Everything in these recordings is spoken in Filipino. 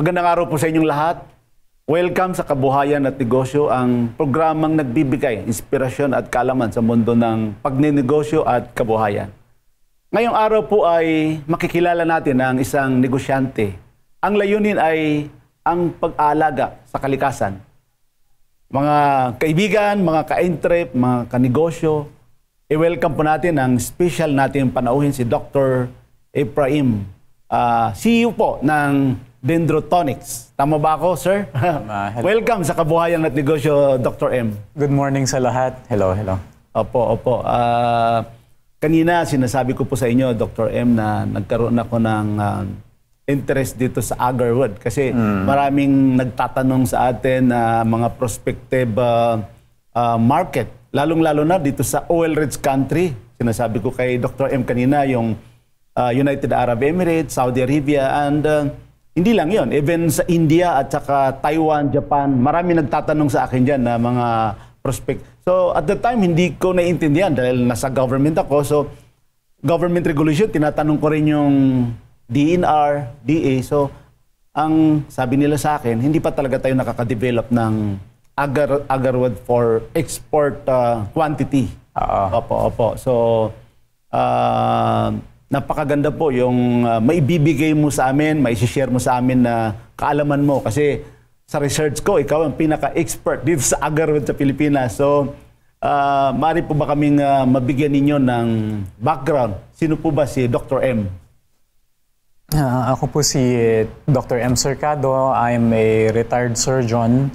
Magandang araw po sa inyong lahat. Welcome sa Kabuhayan at Negosyo, ang programang nagbibigay inspirasyon at kaalaman sa mundo ng pagnenegosyo at kabuhayan. Ngayong araw po ay makikilala natin ang isang negosyante. Ang layunin ay ang pag-aalaga sa kalikasan. Mga kaibigan, mga ka-entrep, mga kanegosyo, i-welcome po natin ang special natin panauhin si Dr. Ephraim, CEO po ng Dendrotonics. Tama ba ako, sir? Welcome sa Kabuhayan at Negosyo, Dr. M. Good morning sa lahat. Hello, hello. Opo. Kanina, sinasabi ko po sa inyo, Dr. M, na nagkaroon ako ng interest dito sa agarwood. Kasi maraming nagtatanong sa atin na mga prospective market. Lalong-lalo na dito sa oil-rich country. Sinasabi ko kay Dr. M kanina, yung United Arab Emirates, Saudi Arabia, and hindi lang yon, even sa India at saka Taiwan, Japan, marami nagtatanong sa akin dyan na mga prospect. So at the time, hindi ko naiintindihan dahil nasa government ako. So government regulation, tinatanong ko rin yung DNR, DA. So ang sabi nila sa akin, hindi pa talaga tayo nakaka-develop ng agarwood for export quantity. Opo. So napakaganda po yung maibibigay mo sa amin, maisishare mo sa amin na kaalaman mo. Kasi sa research ko, ikaw ang pinaka-expert dito sa agarwood sa Pilipinas. So, maaari po ba kaming mabigyan ninyo ng background? Sino po ba si Dr. M? Ako po si Dr. M. Cercado. I'm a retired surgeon.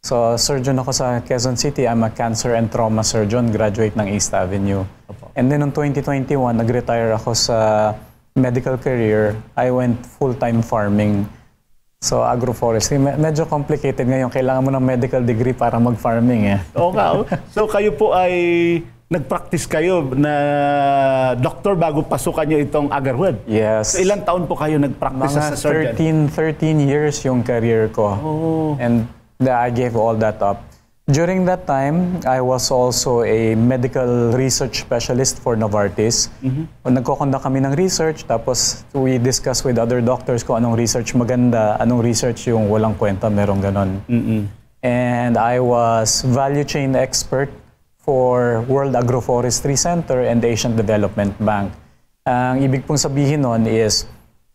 So, surgeon ako sa Quezon City. I'm a cancer and trauma surgeon, graduate ng East Avenue. And then noong 2021, nag-retire ako sa medical career. I went full-time farming. So, agroforestry. Medyo complicated ngayon. Kailangan mo ng medical degree para mag-farming. Okay. So, kayo po ay nag-practice kayo na doktor bago pasukan nyo itong agarwood? Yes. So, ilang taon po kayo nag-practice sa surgeon? 13 years yung career ko. And I gave all that up. During that time, I was also a medical research specialist for Novartis. Nagko-conduct kami ng research, tapos we discuss with other doctors kung anong research maganda, anong research yung walang kwenta, merong ganon. And I was value chain expert for World Agroforestry Center and the Asian Development Bank. Ang ibig pong sabihin nun is,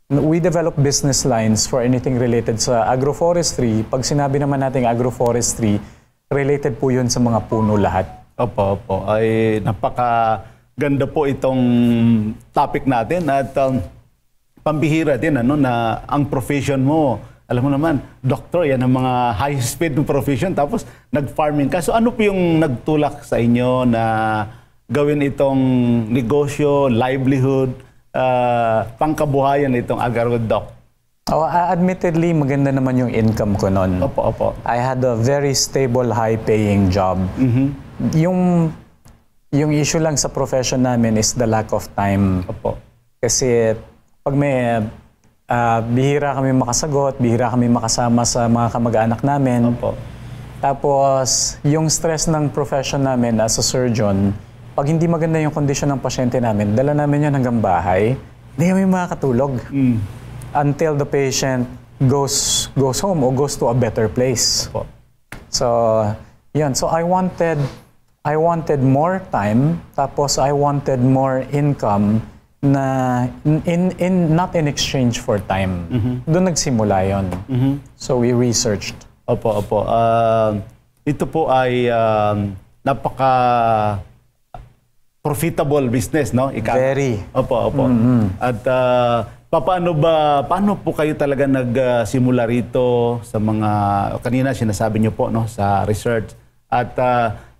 we develop business lines for anything related sa agroforestry. Pag sinabi naman natin agroforestry, related po yun sa mga puno lahat. Opo. Ay napakaganda po itong topic natin at pambihira din na ang profession mo. Alam mo naman, doktor, yan ang mga high speed ng profession, tapos nag-farming ka. So ano po yung nagtulak sa inyo na gawin itong negosyo, livelihood, pangkabuhayan itong agarwood, Doc? Admittedly, maganda naman yung income ko noon. Opo. I had a very stable, high-paying job. Yung issue lang sa profession namin is the lack of time. Opo. Kasi pag may bihira kami makasagot, bihira kami makasama sa mga kamag-anak namin. Opo. Tapos, yung stress ng profession namin as a surgeon, pag hindi maganda yung kondisyon ng pasyente namin, dala namin yan hanggang bahay, hindi kami makakatulog. Until the patient goes home or goes to a better place. So, yun. So I wanted more time, tapos I wanted more income na not in exchange for time. Doon nagsimula yun. So we researched. Opo. Ito po ay napaka profitable business, no? Very. Opo. At paano po kayo talaga nagsimula rito sa mga, kanina sinasabi niyo po, no, sa research, at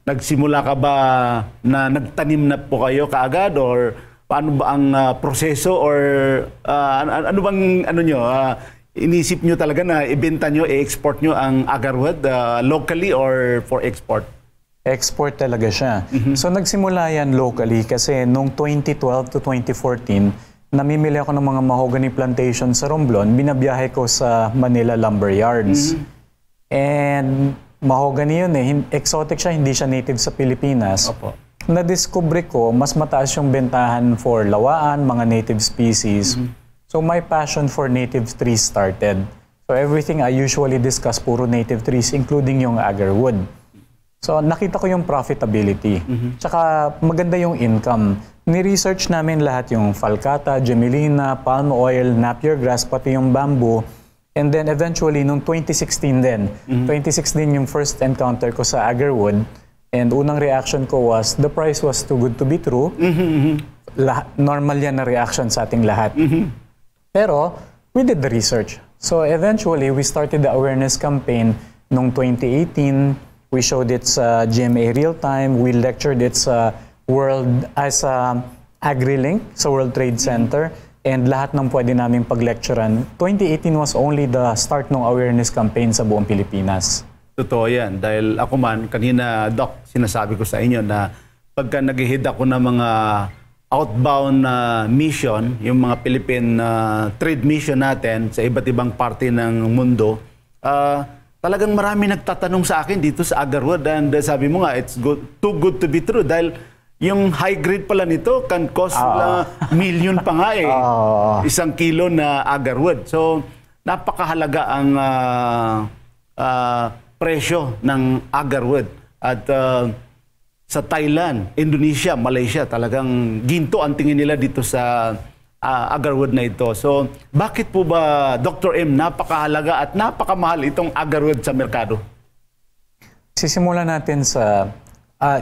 nagsimula ka ba na nagtanim na po kayo kaagad, or paano ba ang proseso, or ano bang inisip niyo talaga na ibenta niyo, i-export niyo ang agarwood locally or for export? Export talaga siya. So nagsimula yan locally kasi noong 2012 to 2014, namimili ako ng mga mahogany plantation sa Romblon, binabiyahe ko sa Manila Lumber Yards. And mahogany yun exotic siya, hindi siya native sa Pilipinas. Na-discover ko, mas mataas yung bentahan for lawaan, mga native species. So my passion for native trees started. So everything I usually discuss, puro native trees, including yung agarwood. So nakita ko yung profitability. Tsaka maganda yung income. Ni-research namin lahat yung falcata, gemellina, palm oil, napier grass, pati yung bamboo. And then eventually, nung 2016 din, 2016 yung first encounter ko sa agarwood. And unang reaction ko was, the price was too good to be true. Normal yan na reaction sa ating lahat. Pero, we did the research. So eventually, we started the awareness campaign nung 2018. We showed it sa GMA Real Time. We lectured it sa AgriLink, sa World Trade Center. And lahat ng pwede namin pag-lecturean. 2018 was only the start ng awareness campaign sa buong Pilipinas. Totoo yan. Dahil ako man, kanina, Doc, sinasabi ko sa inyo na pagka nag-head ako ng mga outbound mission, yung mga Philippine trade mission natin sa iba't ibang parte ng mundo, talagang marami nagtatanong sa akin dito sa agarwood. And sabi mo nga, it's too good to be true dahil yung high grade pala nito can cost million pa nga eh. 1 kilo na agarwood. So, napakahalaga ang presyo ng agarwood. At sa Thailand, Indonesia, Malaysia, talagang ginto ang tingin nila dito sa agarwood na ito. So, bakit po ba, Dr. M, napakahalaga at napakamahal itong agarwood sa merkado? Sisimulan natin sa,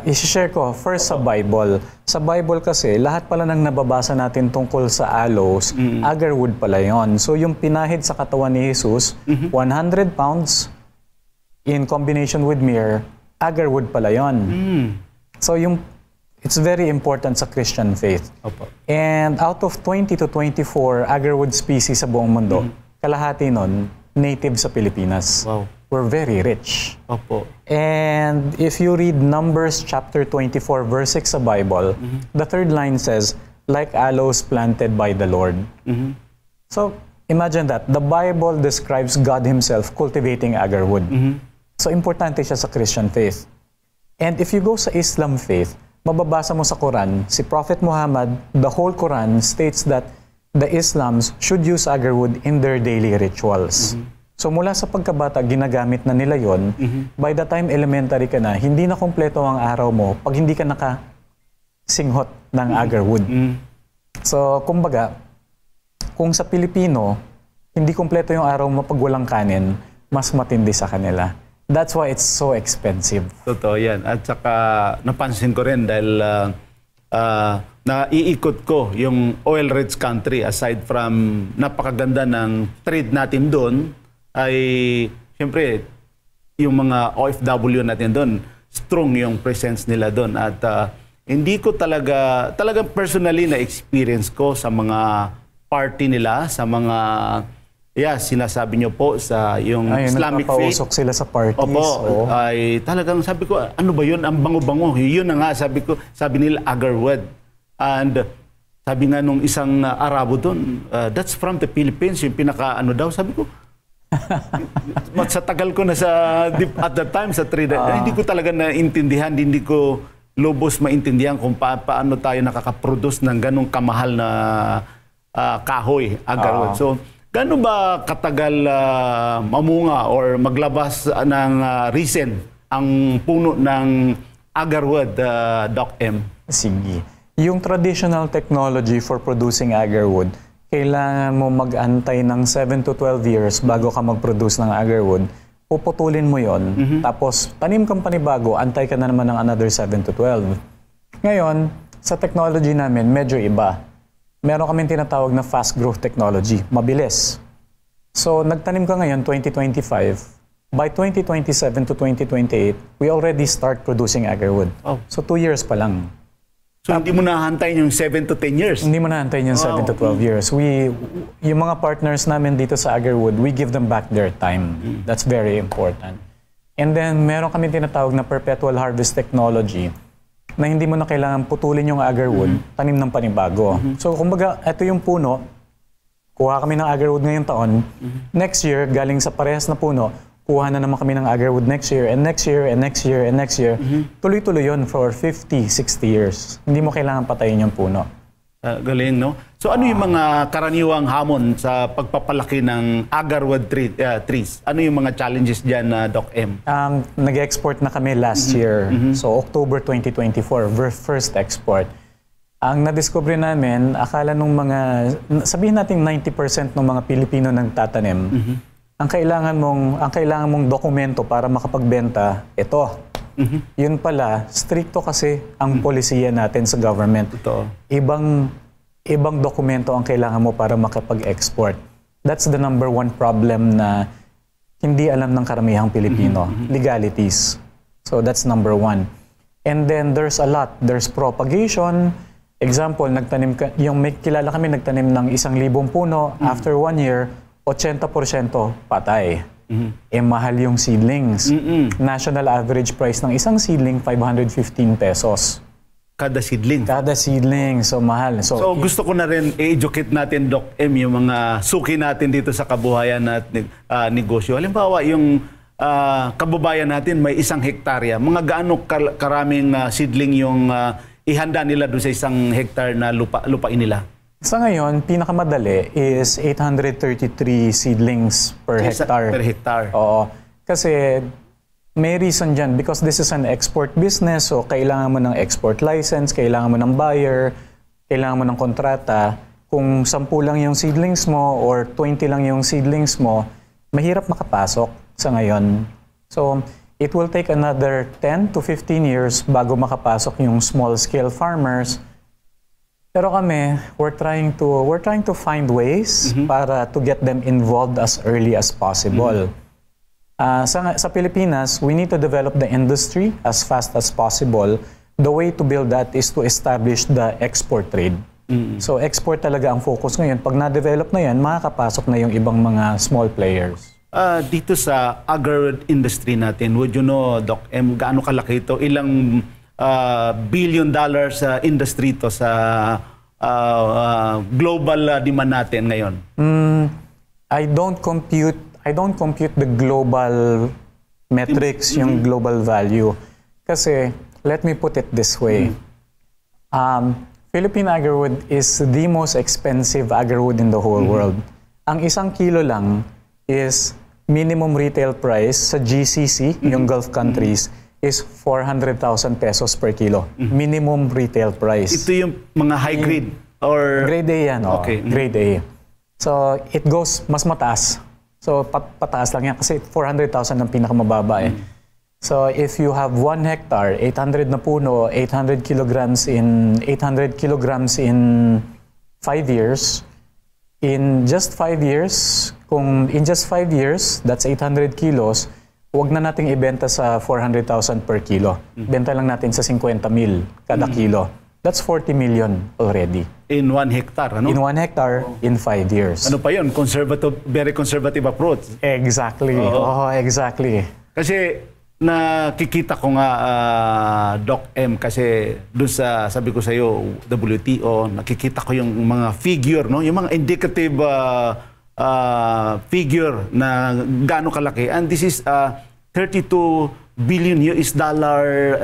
isi-share ko, first sa Bible. Sa Bible kasi, lahat pala ng nababasa natin tungkol sa aloes, agarwood pala yon. So, yung pinahid sa katawan ni Jesus, 100 pounds in combination with myrrh, agarwood pala yon. So it's very important sa Christian faith. Opo. And out of 20 to 24 agarwood species sa buong mundo, kalahati nun, native sa Pilipinas. Wow. We're very rich. Opo. And if you read Numbers chapter 24 verse 6 sa Bible, the third line says, like aloes planted by the Lord. So imagine that. The Bible describes God Himself cultivating agarwood. So importante siya sa Christian faith. And if you go sa Islam faith, mababasa mo sa Quran, si Prophet Muhammad, the whole Quran states that the Islams should use agarwood in their daily rituals. So mula sa pagkabata, ginagamit na nila yon. By the time elementary ka na, hindi na kompleto ang araw mo pag hindi ka nakasinghot ng agarwood. So kumbaga, kung sa Pilipino, hindi kompleto yung araw mo pag walang kanin, mas matindi sa kanila. That's why it's so expensive. Totoo yan. At saka napansin ko rin dahil naiikot ko yung oil-rich country aside from napakaganda ng trade natin doon ay siyempre yung mga OFW natin doon, strong yung presence nila doon. At hindi ko talagang personally na experience ko sa mga party nila, sa mga sinasabi nyo po sa yung Islamic faith. Napapausok sila sa parties. Opo, ay talagang sabi ko, ano ba yun? Ang bango-bango. Yun na nga, sabi nila agarwood. And sabi nga nung isang Arabo doon, that's from the Philippines, yung pinaka-ano daw. Sabi ko, sa tagal ko na at that time, sa 3 days, hindi ko talaga naintindihan, hindi ko lubos maintindihan kung paano tayo nakaka-produce ng ganong kamahal na kahoy, agarwood. So, gaano ba katagal mamunga or maglabas ng resin ang puno ng agarwood, Doc M? Sige. Yung traditional technology for producing agarwood, kailangan mo mag-antay ng 7 to 12 years bago ka mag-produce ng agarwood. Puputulin mo yon, tapos tanim kang panibago, antay ka na naman ng another 7 to 12. Ngayon, sa technology namin, medyo iba. Meron kaming tinatawag na fast growth technology, mabilis. So, nagtanim ka ngayon, 2025. By 2027 to 2028, we already start producing agarwood. Oh. So, 2 years pa lang. So, hindi mo nahantayin yung 7 to 10 years? Hindi mo nahantayin yung 7 to 12 years. Yung mga partners namin dito sa agarwood, we give them back their time. That's very important. And then, meron kami tinatawag na perpetual harvest technology na hindi mo na kailangan putulin yung agarwood, tanim ng panibago. So, kumbaga, ito yung puno, kuha kami ng agarwood ngayong taon, next year, galing sa parehas na puno, kuha na naman kami ng agarwood next year, and next year, and next year, and next year. Tuloy-tuloy yun for 50, 60 years. Hindi mo kailangan patayin yung puno. Galing, no? So ano yung mga karaniwang hamon sa pagpapalaki ng agarwood trees? Ano yung mga challenges dyan, Doc M? Nag-export na kami last year. So October 2024, first export. Ang nadiscover namin, akala nung mga, sabihin natin 90% ng mga Pilipino nagtatanim, ang kailangan mong dokumento para makapagbenta, ito. Yun pala, stricto kasi ang polisiya natin sa government. Totoo. Ibang dokumento ang kailangan mo para makapag-export. That's the number one problem na hindi alam ng karamihang Pilipino. Legalities. So that's number one. And then there's a lot. There's propagation. Example, may kilala kami nagtanim ng 1,000 puno. After 1 year, 80% patay. Mahal yung seedlings. National average price ng isang seedling, 515 pesos. Kada seedling? Kada seedling. So, mahal. So gusto ko na rin i-educate natin, Doc M, yung mga suki natin dito sa kabuhayan at negosyo. Halimbawa, yung kababayan natin may 1 hektarya. Mga gaano karaming seedling yung ihanda nila doon sa 1 hektar na lupain nila? Sa ngayon, pinakamadali is 833 seedlings per hectare. Per hectare. Oo. Kasi may reason dyan because this is an export business, so kailangan mo ng export license, kailangan mo ng buyer, kailangan mo ng kontrata. Kung 10 lang yung seedlings mo or 20 lang yung seedlings mo, mahirap makapasok sa ngayon. So, it will take another 10 to 15 years bago makapasok yung small-scale farmers. Pero kami, we're trying to find ways para to get them involved as early as possible. Sa Pilipinas, we need to develop the industry as fast as possible. The way to build that is to establish the export trade. So export talaga ang focus ngayon. Pag na-develop na yan, makakapasok na yung ibang mga small players. Dito sa agarwood industry natin, would you know, Doc M, gaano kalaki ito? Ilang $billion industry to sa global demand natin ngayon? I don't compute the global metrics, yung global value. Kasi, let me put it this way. Philippine agarwood is the most expensive agarwood in the whole world. Ang 1 kilo lang is minimum retail price sa GCC, yung Gulf countries, is 400,000 pesos per kilo. Minimum retail price. Ito yung mga high grade? Or Grade A yan. Okay. Grade A. So, it goes mas mataas. So, pataas lang yan kasi 400,000 ang pinakamababa eh. So, if you have 1 hectare, 800 na puno, 800 kilograms in 5 years, in just 5 years, that's 800 kilos, huwag na nating ibenta sa 400,000 per kilo. Benta lang natin sa 50,000 kada kilo. That's 40 million already. In 1 hectare, ano? In 1 hectare, in 5 years. Ano pa yun? Very conservative approach. Exactly. Oh, exactly. Kasi nakikita ko nga, Doc M, kasi doon sa, sabi ko sa iyo, WTO, nakikita ko yung mga figure, no? Yung mga indicative figure na gaano kalaki. And this is 32 billion US dollar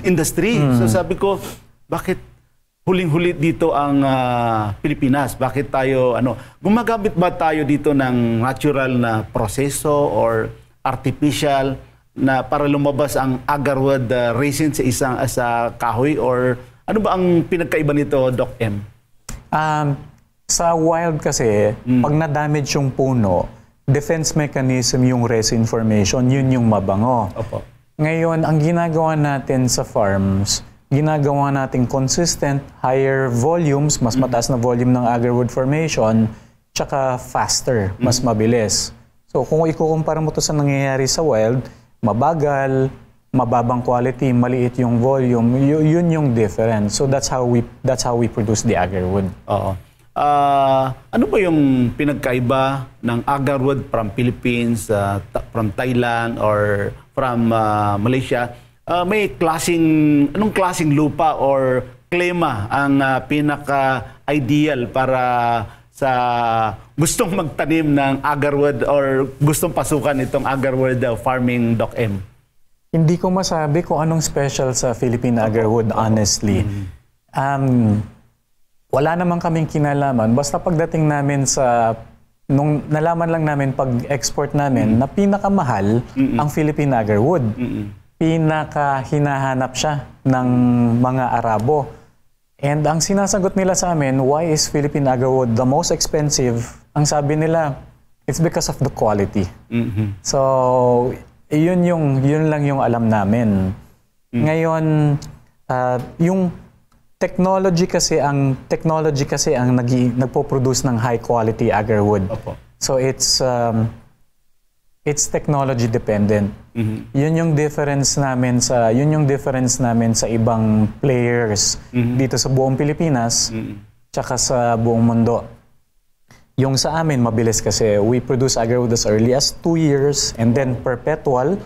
industry. So sabi ko, bakit huling-huli dito ang Pilipinas? Bakit tayo, gumagamit ba tayo dito ng natural na proseso or artificial na para lumabas ang agarwood resin sa kahoy? Or ano ba ang pinagkaiba nito, Doc M? Sa wild kasi, pag na-damage yung puno, defense mechanism yung resin formation, yun yung mabango. Opo. Ngayon, ang ginagawa natin sa farms, ginagawa natin consistent, higher volumes, mas mataas na volume ng agarwood formation, tsaka faster, mas mabilis. So kung ikukumpara mo to sa nangyayari sa wild, mabagal, mababang quality, maliit yung volume, yun yung difference. So that's how we produce the agarwood. Oo. Ano ba yung pinagkaiba ng agarwood from Philippines, from Thailand, or from Malaysia? Anong klaseng lupa or klima ang pinaka-ideal para sa gustong magtanim ng agarwood or gustong pasukan itong agarwood farming, Doc M? Hindi ko masabi kung anong special sa Philippine agarwood, honestly. wala naman kaming kinalaman. Basta pagdating namin sa, nung nalaman lang namin pag-export namin na pinakamahal ang Philippine agarwood. Pinaka-hinahanap siya ng mga Arabo. And ang sinasagot nila sa amin, why is Philippine agarwood the most expensive? Ang sabi nila, it's because of the quality. So, yun lang yung alam namin. Ngayon, yung technology kasi ang nagpo-produce ng high quality agarwood. So it's technology dependent. Yun yung difference namin sa ibang players dito sa buong Pilipinas tsaka sa buong mundo. Yung sa amin, mabilis kasi. We produce agarwood as early as 2 years and then perpetual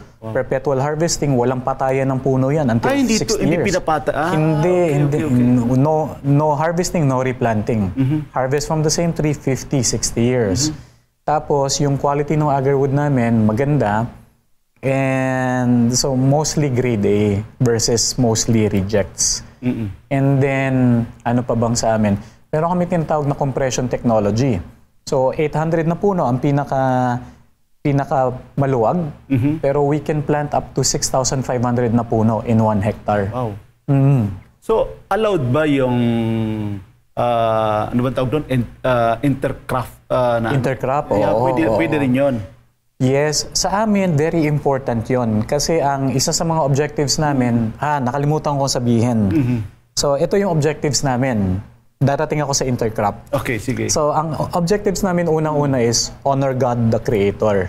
harvesting, walang patayan ng puno yan until 60 years. Hindi pinapata? Hindi. No harvesting, no replanting. Harvest from the same tree, 50, 60 years. Tapos, yung quality ng agarwood namin, maganda. And so, mostly grade A versus mostly rejects. And then, ano pa bang sa amin? Pero kami tinatawag na compression technology. So, 800 na puno ang pinaka maluwag, pero we can plant up to 6,500 na puno in 1 hectare. Wow. So, allowed ba yung ano ba tawag doon? Intercrop na? Intercrop? Yeah, pwede rin yun. Yes. Sa amin, very important yon. Kasi ang isa sa mga objectives namin, nakalimutan ko sabihin. So, ito yung objectives namin. Darating ako sa intercrop. Okay, sige. So, ang objectives namin unang-una is honor God the Creator.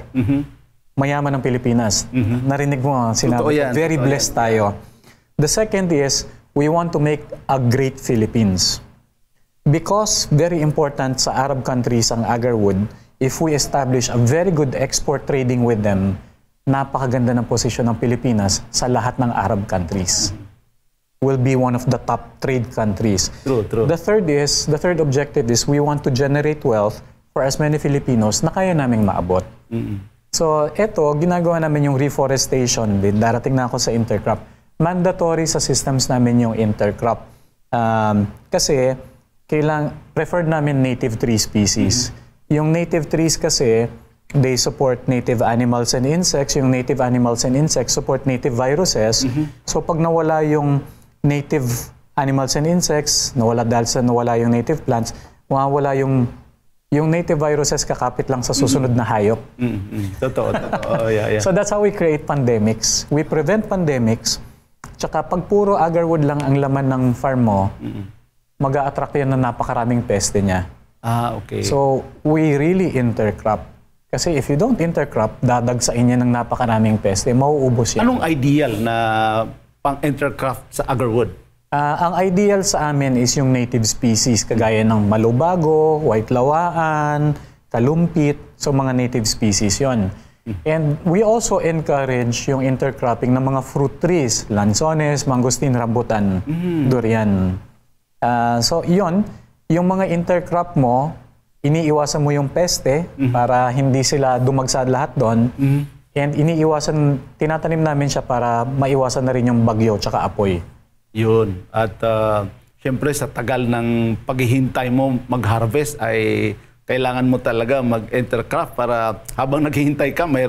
Mayaman ng Pilipinas. Narinig mo, sinabi. Very blessed tayo. The second is, we want to make a great Philippines. Because very important sa Arab countries ang agarwood, if we establish a very good export trading with them, napakaganda ng posisyon ng Pilipinas sa lahat ng Arab countries. Will be one of the top trade countries. True. The third objective is we want to generate wealth for as many Filipinos na kaya naming maabot. So, eto, ginagawa namin yung reforestation. Darating na ako sa intercrop. Mandatory sa systems namin yung intercrop. Kasi, preferred namin native tree species. Yung native trees kasi, they support native animals and insects. Yung native animals and insects support native viruses. So, pag nawala yung native animals and insects, nawala yung native plants, mawawala yung native viruses kakapit lang sa susunod na hayop. Totoo. Yeah. So that's how we create pandemics. We prevent pandemics. Tsaka pag puro agarwood lang ang laman ng farm mo, mag-a-attract yan na napakaraming peste niya. Okay. So we really intercrop. Kasi if you don't intercrop, dadagsain niya ng napakaraming peste, mauubos yan. Anong ideal na pang-intercrop sa agarwood? Ang ideal sa amin is yung native species, kagaya ng malubago, white lawaan, kalumpit, so mga native species yon. And we also encourage yung intercropping ng mga fruit trees, lanzones, mangosteen, rambutan, durian. So yon, yung mga intercrop mo, iniiwasan mo yung peste para hindi sila dumagsa lahat doon. And tinatanim namin siya para maiwasan na rin yung bagyo tsaka apoy. Yun. At syempre sa tagal ng paghihintay mo mag-harvest ay kailangan mo talaga mag-intercrop para habang naghihintay ka may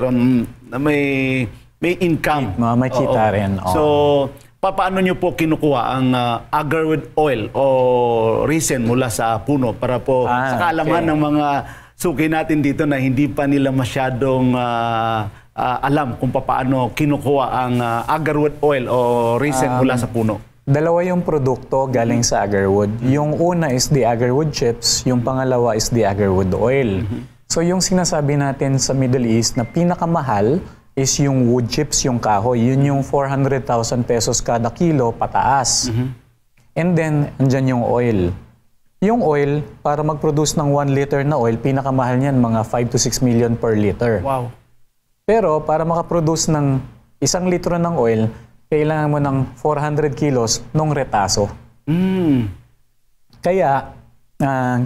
income. May kita rin. So, paano nyo po kinukuha ang agarwood oil o resin mula sa puno para po sa kaalaman ng mga suki natin dito na hindi pa nila masyadong alam kung paano kinukuha ang agarwood oil o resin mula sa puno? Dalawa yung produkto galing sa agarwood. Yung una is the agarwood chips, yung pangalawa is the agarwood oil. So yung sinasabi natin sa Middle East na pinakamahal is yung wood chips, yung kahoy. Yun yung 400,000 pesos kada kilo pataas. And then, andyan yung oil. Yung oil, para mag-produce ng 1 liter na oil, pinakamahal niyan mga 5 to 6 million per liter. Wow. Pero para makaproduce ng 1 litro ng oil, kailangan mo ng 400 kilos nung retaso. Kaya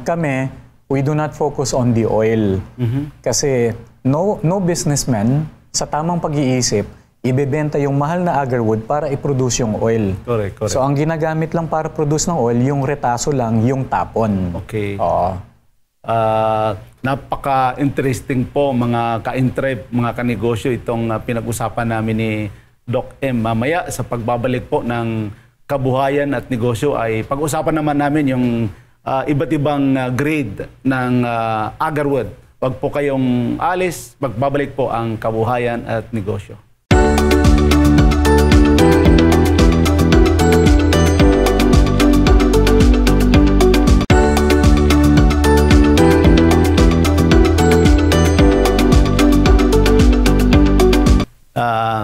kami, we do not focus on the oil. Kasi no businessman sa tamang pag-iisip, ibebenta yung mahal na agarwood para i-produce yung oil. Correct, correct. So ang ginagamit lang para produce ng oil, yung retaso lang, yung tapon. Okay. Oo. Napaka-interesting po mga ka-intrep, mga kanegosyo itong pinag-usapan namin ni Doc M. Mamaya sa pagbabalik po ng kabuhayan at negosyo ay pag-usapan naman namin yung iba't ibang grade ng agarwood. Huwag po kayong alis, magbabalik po ang kabuhayan at negosyo.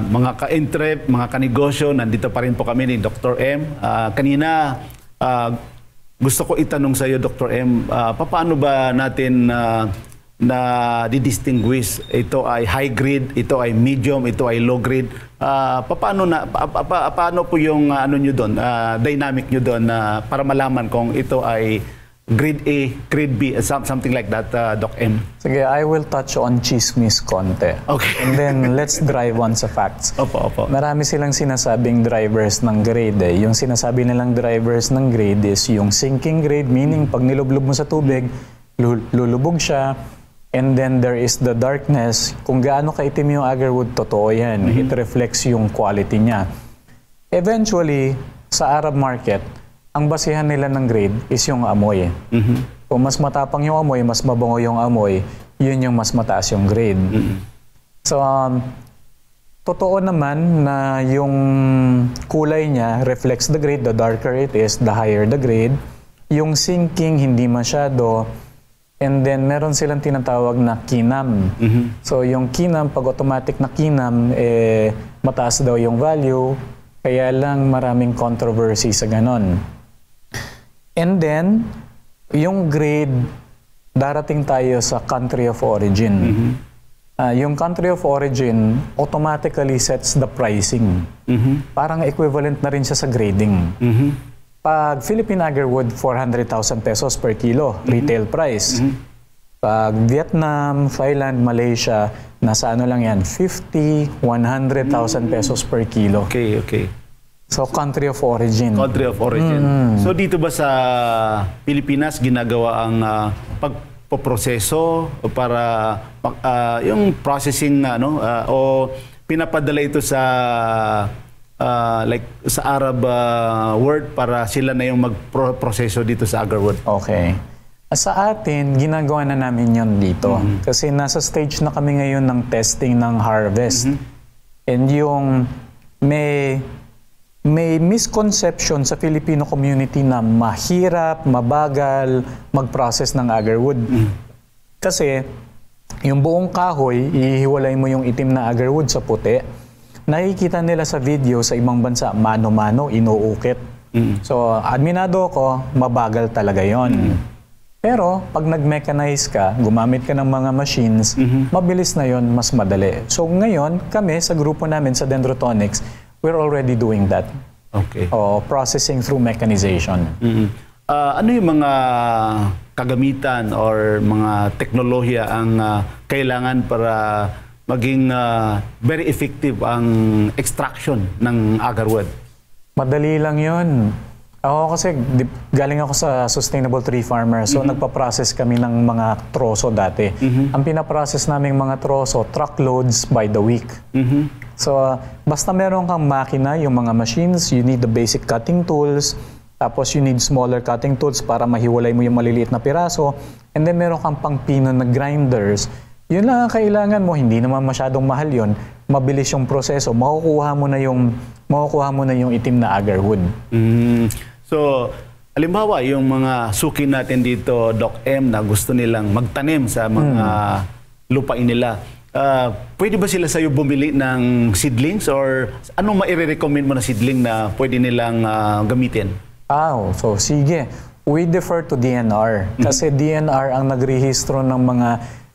Mga ka-entrep, mga kanegosyo, nandito pa rin po kami ni Dr. M. Kanina, gusto ko itanong sa iyo, Dr. M, paano ba natin na di-distinguish ito ay high grade, ito ay medium, ito ay low grade? Paano po yung ano nyo doon, dynamic nyo doon para malaman kung ito ay grade A, grade B, something like that, Doc M? Sige, I will touch on chismis konti. Okay. And then, let's drive on sa facts. Opo, opo. Marami silang sinasabing drivers ng grade. Yung sinasabi nilang drivers ng grade is yung sinking grade, meaning pag nilublob mo sa tubig, lulubog siya. And then there is the darkness. Kung gaano kaitim yung agarwood, totoo yan. It reflects yung quality niya. Eventually, sa Arab market, ang basihan nila ng grade is yung amoy. Kung mas matapang yung amoy, mas mabango yung amoy, yun yung mas mataas yung grade. So, totoo naman na yung kulay niya reflects the grade. The darker it is, the higher the grade. Yung sinking, hindi masyado. And then, meron silang tinatawag na kinam. So, yung kinam, pag automatic na kinam, mataas daw yung value. Kaya lang maraming controversy sa ganon. And then, yung grade, darating tayo sa country of origin. Yung country of origin automatically sets the pricing. Parang equivalent na rin siya sa grading. Pag Philippine agarwood, 400,000 pesos per kilo, retail price. Pag Vietnam, Thailand, Malaysia, nasa ano lang yan, 50, 100,000 pesos per kilo. Okay, okay. So, country of origin. Country of origin. So, dito ba sa Pilipinas ginagawa ang pagpoproseso para yung processing o pinapadala ito sa like sa Arab world para sila na yung magproseso dito sa agarwood? Okay. Sa atin, ginagawa na namin yon dito. Kasi nasa stage na kami ngayon ng testing ng harvest. And yung may misconception sa Filipino community na mahirap, mabagal mag-process ng agarwood. Kasi yung buong kahoy, ihiwalay mo yung itim na agarwood sa puti. Nakikita nila sa video sa ibang bansa, mano-mano, inuukit. So, adminado ko, mabagal talaga yon. Pero, pag nag-mechanize ka, gumamit ka ng mga machines, mabilis na yon, mas madali. So, ngayon, kami sa grupo namin sa Dendrotonics, we're already doing that. Okay. Processing through mechanization. Ano yung mga kagamitan or mga teknolohiya ang kailangan para maging very effective ang extraction ng agarwood? Madali lang yun. Ako kasi galing ako sa Sustainable Tree Farmer. So nagpa-process kami ng mga troso dati. Ang pinaprocess naming mga troso, truckloads by the week. So basta meron kang makina, yung mga machines, you need the basic cutting tools. Tapos you need smaller cutting tools para mahiwalay mo yung maliliit na piraso. And then meron kang pang-pino na grinders. Yun lang ang kailangan mo. Hindi naman masyadong mahal yun. Mabilis yung proseso. Makukuha mo na yung itim na agarwood. So, halimbawa, yung mga suki natin dito, Doc M, na gusto nilang magtanim sa mga lupain nila, pwede ba sila sa'yo bumili ng seedlings or anong maire-recommend mo na seedling na pwede nilang gamitin? So sige. We defer to DNR. Kasi DNR ang nagrehistro ng mga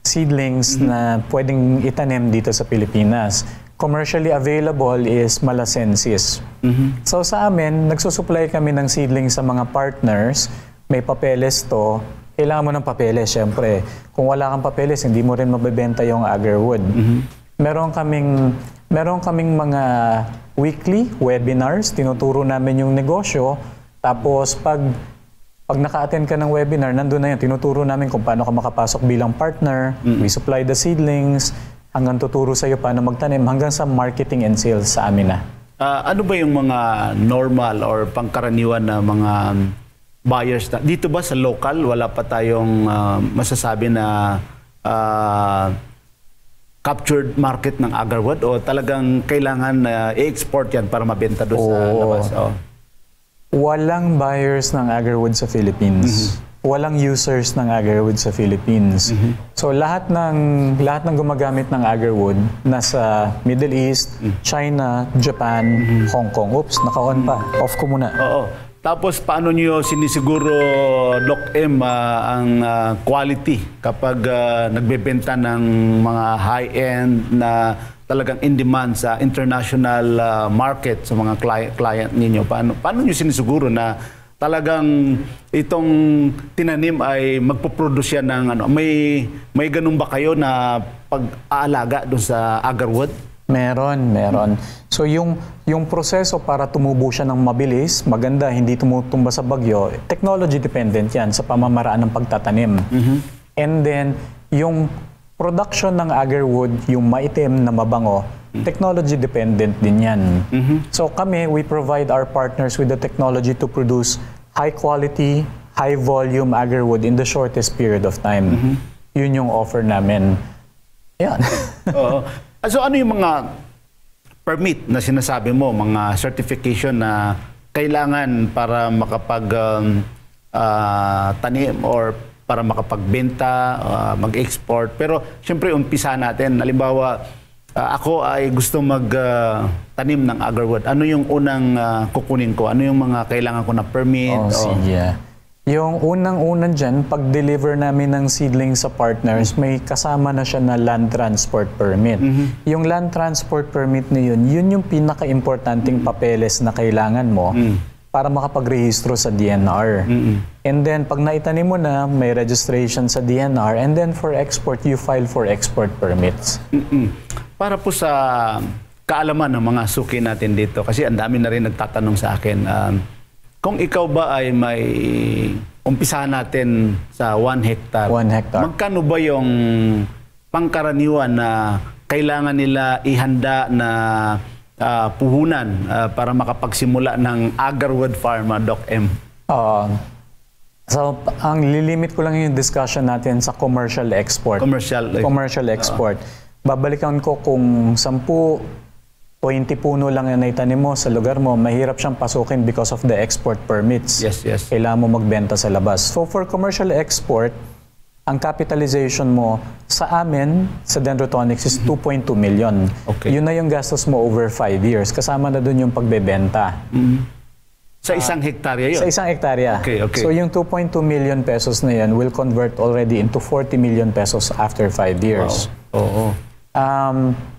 seedlings na pwedeng itanim dito sa Pilipinas. Commercially available is Malasensis. So sa amin, nagsusupply kami ng seedlings sa mga partners. May papeles to. Kailangan mo ng papeles, syempre. Kung wala kang papeles, hindi mo rin mabebenta yung agarwood. Meron kaming Meron kaming mga weekly webinars, tinuturo namin yung negosyo. Tapos pag naka-attend ka ng webinar, nandun na yan, tinuturo namin kung paano ka makapasok bilang partner, we supply the seedlings, hanggang tuturo sa'yo paano magtanim, hanggang sa marketing and sales sa amin na. Ano ba yung mga normal or pangkaraniwan na mga buyers na dito ba sa local? Wala pa tayong masasabi na captured market ng agarwood o talagang kailangan i-export yan para mabenta doon sa labas? Walang buyers ng agarwood sa Philippines. Walang users ng agarwood sa Philippines. So lahat ng gumagamit ng agarwood nasa Middle East, China, Japan, Hong Kong. Oops, naka-on pa. Off ko muna. Oo. Tapos paano niyo sinisiguro, Doc M, ang quality kapag nagbebenta ng mga high-end na talagang in demand sa international market sa mga client ninyo? Paano niyo sinisiguro na talagang itong tinanim ay magpo-produce yan ng may ganun ba kayo na pag-aalaga doon sa agarwood? Meron. So yung proseso para tumubo siya ng mabilis, maganda, hindi tumutumba sa bagyo, technology dependent yan sa pamamaraan ng pagtatanim. And then yung production ng agarwood, yung maitim na mabango, technology dependent din yan. So kami, we provide our partners with the technology to produce high quality, high volume agarwood in the shortest period of time. Yun yung offer namin. Yan. Oo. So ano yung mga permit na sinasabi mo, mga certification na kailangan para makapag tanim or para makapagbenta, mag-export? Pero siyempre umpisa natin. Halimbawa, ako ay gusto mag-tanim ng agarwood. Ano yung unang kukunin ko? Ano yung mga kailangan ko na permit? Sige. Yung unang-unan dyan, pag-deliver namin ng seedling sa partners, may kasama na siya na land transport permit. Yung land transport permit na yun yung pinaka-importanting papeles na kailangan mo para makapag-rehistro sa DNR. And then, pag naitanim mo na, may registration sa DNR, and then for export, you file for export permits. Para po sa kaalaman ng mga suki natin dito, kasi ang dami na rin nagtatanong sa akin, kung ikaw ba ay may umpisahan natin sa 1 hectare, 1 hectare. Magkano ba yung pangkaraniwan na kailangan nila ihanda na puhunan para makapagsimula ng agarwood farm, Doc M? So, ang lilimit ko lang yung discussion natin sa commercial export. Commercial export. Babalikan ko kung 10, 20 puno lang na naitanim mo sa lugar mo, mahirap siyang pasukin because of the export permits. Yes. Kailangan mo magbenta sa labas. So, for commercial export, ang capitalization mo sa amin, sa Dendrotonics, is 2.2 million. Okay. Yun na yung gastos mo over 5 years. Kasama na dun yung pagbebenta. Sa isang hektarya yun? Sa isang hektarya. Okay. So yung 2.2 million pesos na yan will convert already into 40 million pesos after 5 years. Wow.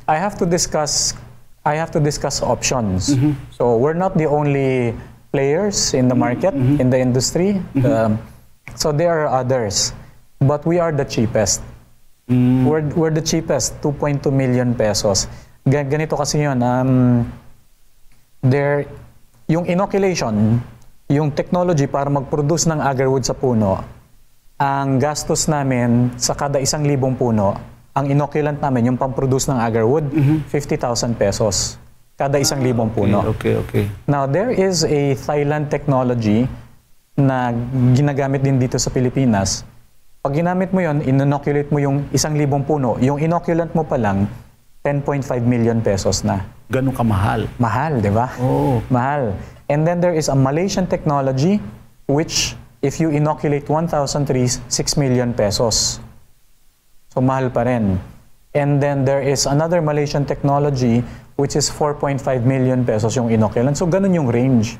I have to discuss options. So we're not the only players in the market, in the industry. So there are others. But we are the cheapest. We're the cheapest, 2.2 million pesos. Ganito kasi yun. Yung inoculation, yung technology para mag-produce ng agarwood sa puno, ang gastos namin sa kada 1,000 puno, ang inoculant namin, yung pang-produce ng agarwood, 50,000 pesos. Kada 1,000 puno. Okay. Now, there is a Thailand technology na ginagamit din dito sa Pilipinas. Pag ginamit mo yon, inoculate mo yung 1,000 puno, yung inoculant mo pa lang, 10.5 million pesos na. Ganun kamahal? Mahal, di ba? Mahal. And then there is a Malaysian technology which, if you inoculate 1,000 trees, 6 million pesos. So, mahal pa rin. And then there is another Malaysian technology which is 4.5 million pesos yung inoculant. So, ganun yung range.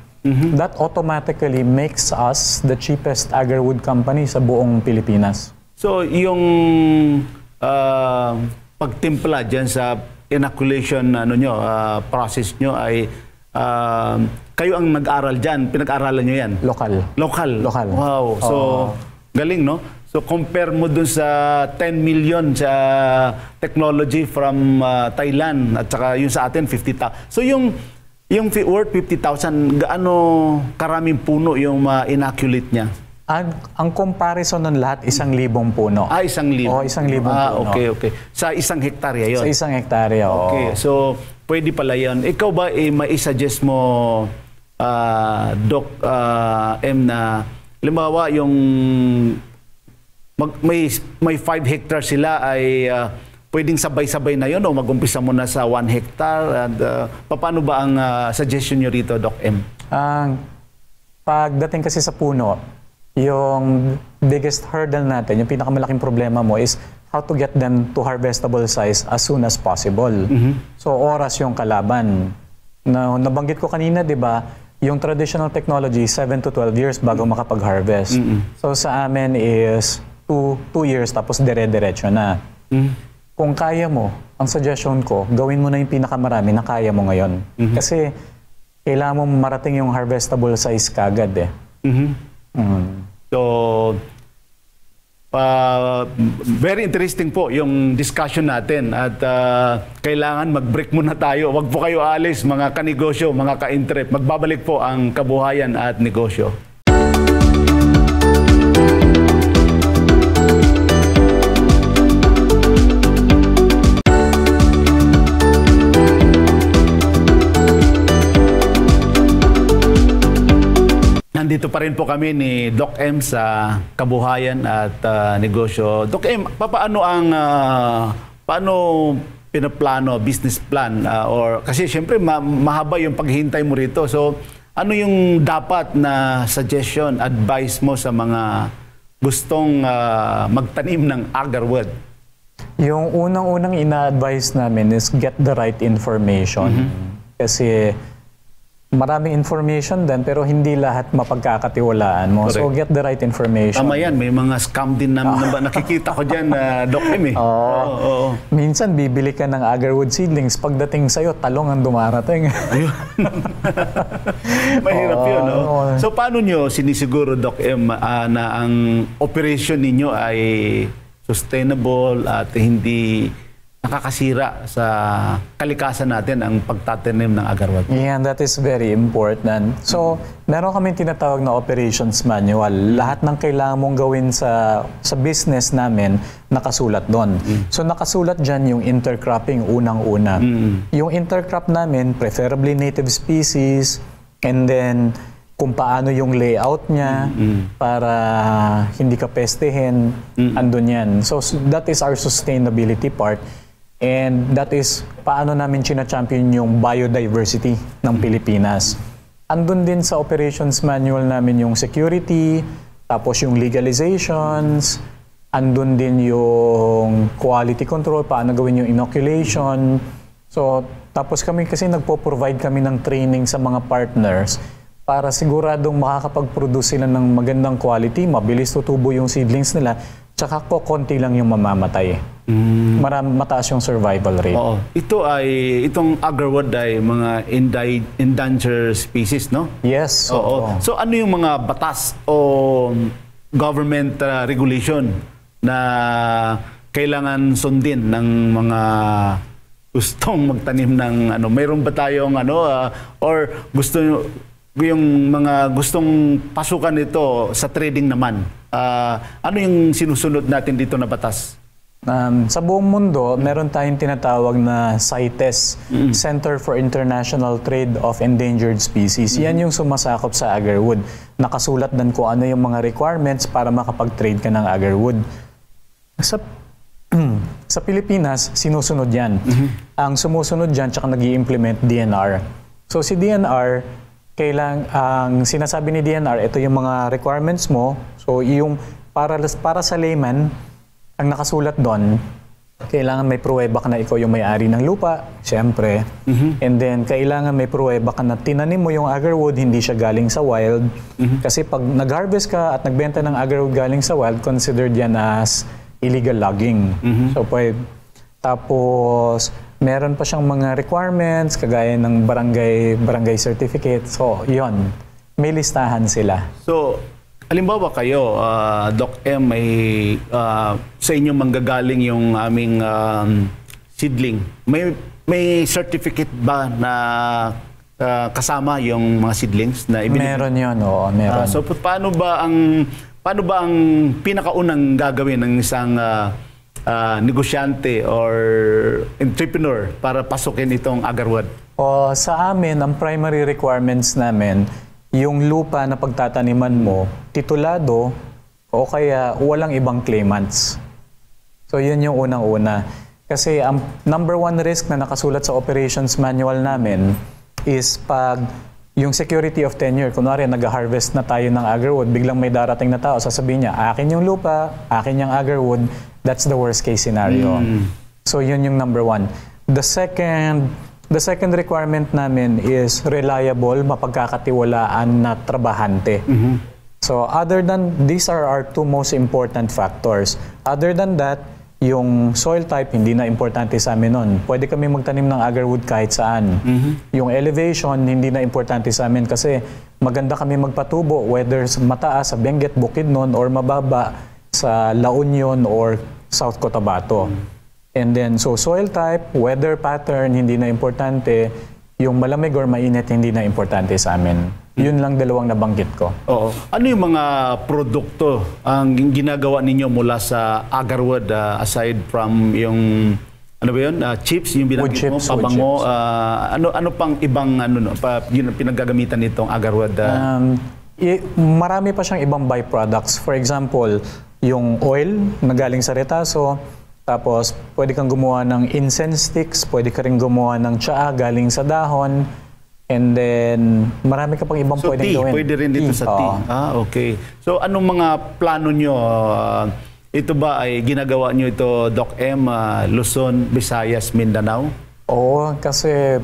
That automatically makes us the cheapest agarwood company sa buong Pilipinas. So, yung pagtimpla dyan sa inoculation process nyo ay kayo ang nag-aral dyan, pinag-aralan nyo yan? Local. Wow. So, galing, no? So compare mo dun sa 10 million sa technology from Thailand at saka yung sa atin 50,000. So yung worth 50,000, gaano karaming puno yung inoculate niya? Ang comparison ng lahat, 1,000 puno. 1,000. Oo, 1,000 puno. Okay. Sa isang hektarya yun? Sa 1 hektarya, oo. Okay, so pwede pala yan. Ikaw ba mai-suggest mo, Doc M, na halimbawa yung may 5 hectares sila ay pwedeng sabay-sabay na yun o mag-umpisa mo na sa 1 hectare? And, paano ba ang suggestion nyo rito, Doc M? Pagdating kasi sa puno, yung biggest hurdle natin, yung pinakamalaking problema mo is how to get them to harvestable size as soon as possible. So oras yung kalaban. Nabanggit ko kanina, di ba, yung traditional technology, 7 to 12 years bago makapag-harvest. So sa amin is 2 years tapos dire-diretso na. Kung kaya mo, ang suggestion ko, gawin mo na yung pinakamarami na kaya mo ngayon. Kasi kailangan mo marating yung harvestable size kagad eh. So, very interesting po yung discussion natin at kailangan mag-break muna tayo. Huwag po kayo alis, mga kanegosyo, mga ka-interep. Magbabalik po ang Kabuhayan at Negosyo. Nandito pa rin po kami ni Doc M sa Kabuhayan at Negosyo. Doc M, paano pinaplano, business plan? Or kasi siyempre mahaba yung paghihintay mo rito. So ano yung dapat na suggestion, advice mo sa mga gustong magtanim ng agarwood? Yung unang-unang ina-advise namin is get the right information. Kasi maraming information din pero hindi lahat mapagkakatiwalaan mo. Correct. So get the right information. Tama yan. May mga scam din na nakikita ko dyan, Doc M eh. Oo. Minsan bibili ka ng agarwood seedlings. Pagdating sa'yo, talong ang dumarating. Ayun. Mahirap yun, no? So paano nyo sinisiguro, Doc M, na ang operation ninyo ay sustainable at hindi nakakasira sa kalikasan natin ang pagtatanim ng agarwood? Yeah, that is very important. So, meron kaming tinatawag na operations manual. Lahat ng kailangan mong gawin sa business namin, nakasulat doon. So, nakasulat dyan yung intercropping unang-una. Yung intercrop namin, preferably native species, and then kung paano yung layout niya para hindi ka pestehin, andun yan. So, that is our sustainability part. And that is paano namin china-champion yung biodiversity ng Pilipinas. Andun din sa operations manual namin yung security, tapos yung legalizations, andun din yung quality control, paano gawin yung inoculation. So, tapos kami kasi nagpo-provide kami ng training sa mga partners para siguradong makakapag-produce sila ng magandang quality, mabilis tutubo yung seedlings nila, tsaka konti lang yung mamamatay. Mataas yung survival rate. Oo. Itong agarwood ay mga endangered species, no? Yes. Oo. So ano yung mga batas o government regulation na kailangan sundin ng mga gustong magtanim ng mayroon ba tayong or gusto yung mga gustong pasukan ito sa trading naman? Ano yung sinusunod natin dito na batas? Sa buong mundo, meron tayong tinatawag na CITES, Center for International Trade of Endangered Species. Yan yung sumasakop sa agarwood. Nakasulat din kung ano yung mga requirements para makapag-trade ka ng agarwood. Sa Pilipinas, sinusunod yan. Ang sumusunod dyan, tsaka nag-i-implement DNR. So si DNR, ang sinasabi ni DNR, ito yung mga requirements mo. So yung para sa layman, ang nakasulat doon, kailangan may pruweba ka na ikaw yung may-ari ng lupa, siyempre. And then, kailangan may pruweba ka na tinanim mo yung agarwood, hindi siya galing sa wild. Kasi pag nag-harvest ka at nagbenta ng agarwood galing sa wild, considered yan as illegal logging. So, tapos, meron pa siyang mga requirements, kagaya ng barangay certificate. So, yon, may listahan sila. So, Halimbawa kayo, Doc M, may sa inyo manggagaling yung aming seedling. May certificate ba na kasama yung mga seedlings na ibinigay? Meron yun, oo, meron. So paano ba ang pinakaunang gagawin ng isang negosyante or entrepreneur para pasukin itong agarwood? O sa amin, ang primary requirements namin, yung lupa na pagtataniman mo, titulado o kaya walang ibang claimants. So yun yung unang-una. Kasi ang number one risk na nakasulat sa operations manual namin is pag yung security of tenure, kunwari nag-harvest na tayo ng agarwood, biglang may darating na tao, sasabihin niya, akin yung lupa, akin yung agarwood, that's the worst case scenario. So yun yung number one. The second requirement namin is reliable, mapagkakatiwalaan na trabahante. So these are our two most important factors. Other than that, yung soil type, hindi na importante sa amin nun. Pwede kami magtanim ng agarwood kahit saan. Yung elevation, hindi na importante sa amin kasi maganda kami magpatubo, whether mataas sa Benguet, Bukidnon, or mababa sa La Union or South Cotabato. And then, so soil type, weather pattern, hindi na importante. Yung malamig or mainit, hindi na importante sa amin. Yun lang dalawang nabanggit ko. Oo. Ano yung mga produkto ang ginagawa ninyo mula sa agarwood aside from yung ano ba yun? Chips, yung binanggit mo, pabango. Ano pang ibang yun, pinaggagamitan nitong agarwood? Marami pa siyang ibang byproducts. For example, yung oil na galing sa retaso. Tapos, pwede kang gumawa ng incense sticks, pwede ka rin gumawa ng tsaa galing sa dahon, and then marami ka pang ibang pwedeng gawin. Pwede rin dito sa tea. Okay. So, anong mga plano nyo? Ito ba ay ginagawa nyo ito, Doc M, Luzon, Visayas, Mindanao? Oo, kasi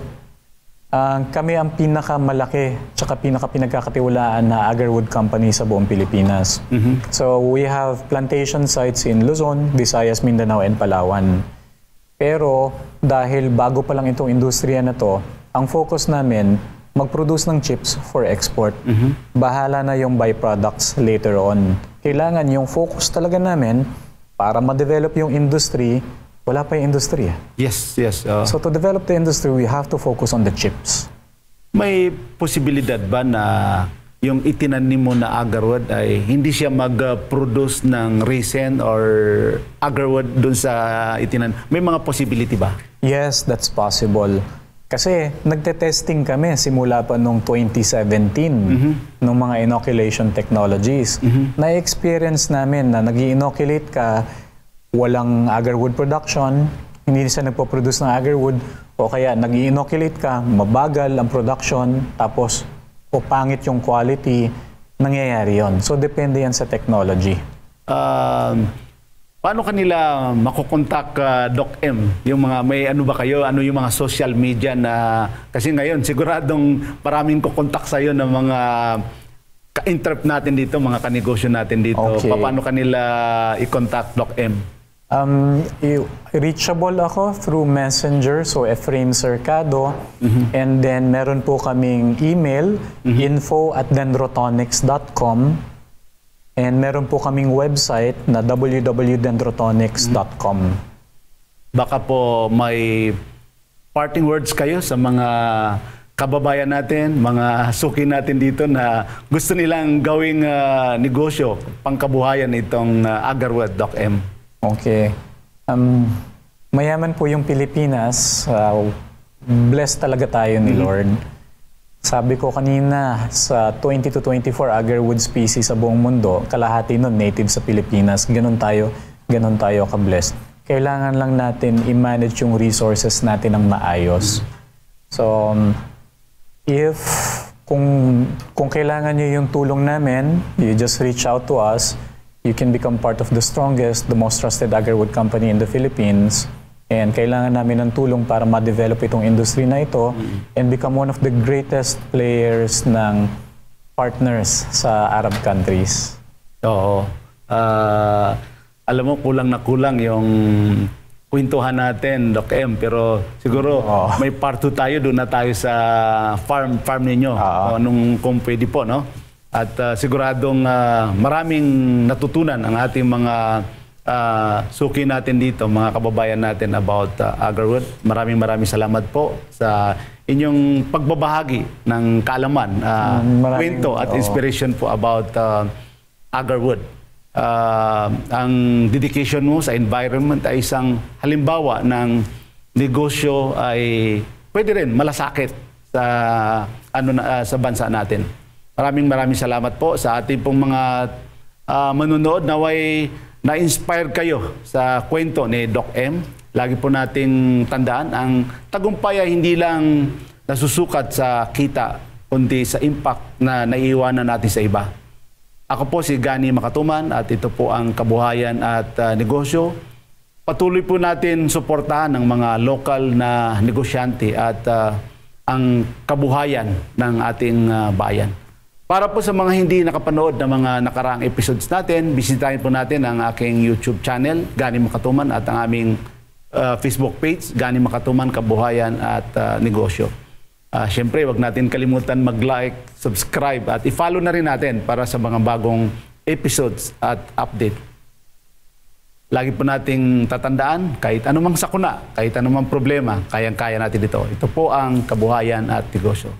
kami ang pinakamalaki tsaka pinagkakatiwalaan na agarwood company sa buong Pilipinas. So we have plantation sites in Luzon, Visayas, Mindanao, and Palawan. Pero dahil bago pa lang itong industriya na to, ang focus namin mag-produce ng chips for export. Bahala na yung byproducts later on. Kailangan yung focus talaga namin para ma-develop yung industry. Wala pa yung industriya. Yes. So to develop the industry, we have to focus on the chips. May posibilidad ba na yung itinanim mo na agarwood ay hindi siya mag-produce ng resin or agarwood dun sa itinan? May mga possibility ba? Yes, that's possible. Kasi nagte-testing kami simula pa noong 2017 ng mga inoculation technologies. Na-experience namin na nag-inoculate ka, walang agarwood production, hindi siya nagpo-produce ng agarwood, o kaya nag-inoculate ka, mabagal ang production, tapos o pangit yung quality, nangyayari yon. So depende yan sa technology. Paano kanila makukontak, Doc M? Yung mga may ano ba kayo, ano yung mga social media na, kasi ngayon siguradong maraming kukontak sa iyo ng mga ka-interp natin dito, mga kanegosyo natin dito. Okay. Paano kanila i-contact, Doc M? Reachable ako through Messenger, so Efrain Cercado. And then meron po kaming email, info@dendrotonics.com. And meron po kaming website na www.dendrotonics.com. Baka po may parting words kayo sa mga kababayan natin, mga suki natin dito na gusto nilang gawing negosyo, pangkabuhayan itong agarwood, Doc M. Okay. Mayaman po yung Pilipinas. Blessed talaga tayo ni Lord. Sabi ko kanina, sa 20 to 24 agarwood species sa buong mundo, kalahati nun native sa Pilipinas. Ganun tayo ka-blessed. Kailangan lang natin i-manage yung resources natin ng maayos. So, kung kailangan nyo yung tulong namin, you just reach out to us. You can become part of the strongest, the most trusted agarwood company in the Philippines. And kailangan namin ng tulong para ma-develop itong industry na ito and become one of the greatest players ng partners sa Arab countries. Oo. Alam mo, kulang na kulang yung kwentuhan natin, Doc M. Pero siguro may part 2 tayo, doon na tayo sa farm ninyo. Kung pwede po, no? At siguradong maraming natutunan ang ating mga suki natin dito, mga kababayan natin about Agarwood. Maraming salamat po sa inyong pagbabahagi ng kaalaman, kwento at inspiration po about Agarwood. Ang dedication mo sa environment ay isang halimbawa ng negosyo ay pwede rin malasakit sa sa bansa natin. Maraming salamat po sa ating pong mga manunood. Naway na-inspire kayo sa kwento ni Doc M. Lagi po nating tandaan, ang tagumpay ay hindi lang nasusukat sa kita, kundi sa impact na naiiwanan natin sa iba. Ako po si Gani Makatuman at ito po ang Kabuhayan at Negosyo. Patuloy po natin suportahan ng mga lokal na negosyante at ang kabuhayan ng ating bayan. Para po sa mga hindi nakapanood ng mga nakaraang episodes natin, bisitahin po natin ang aking YouTube channel, Gani Makatuman, at ang aming Facebook page, Gani Makatuman, Kabuhayan at Negosyo. Siyempre, wag natin kalimutan mag-like, subscribe, at i-follow na rin natin para sa mga bagong episodes at update. Lagi po nating tatandaan, kahit anumang sakuna, kahit anumang problema, kayang-kaya natin ito. Ito po ang Kabuhayan at Negosyo.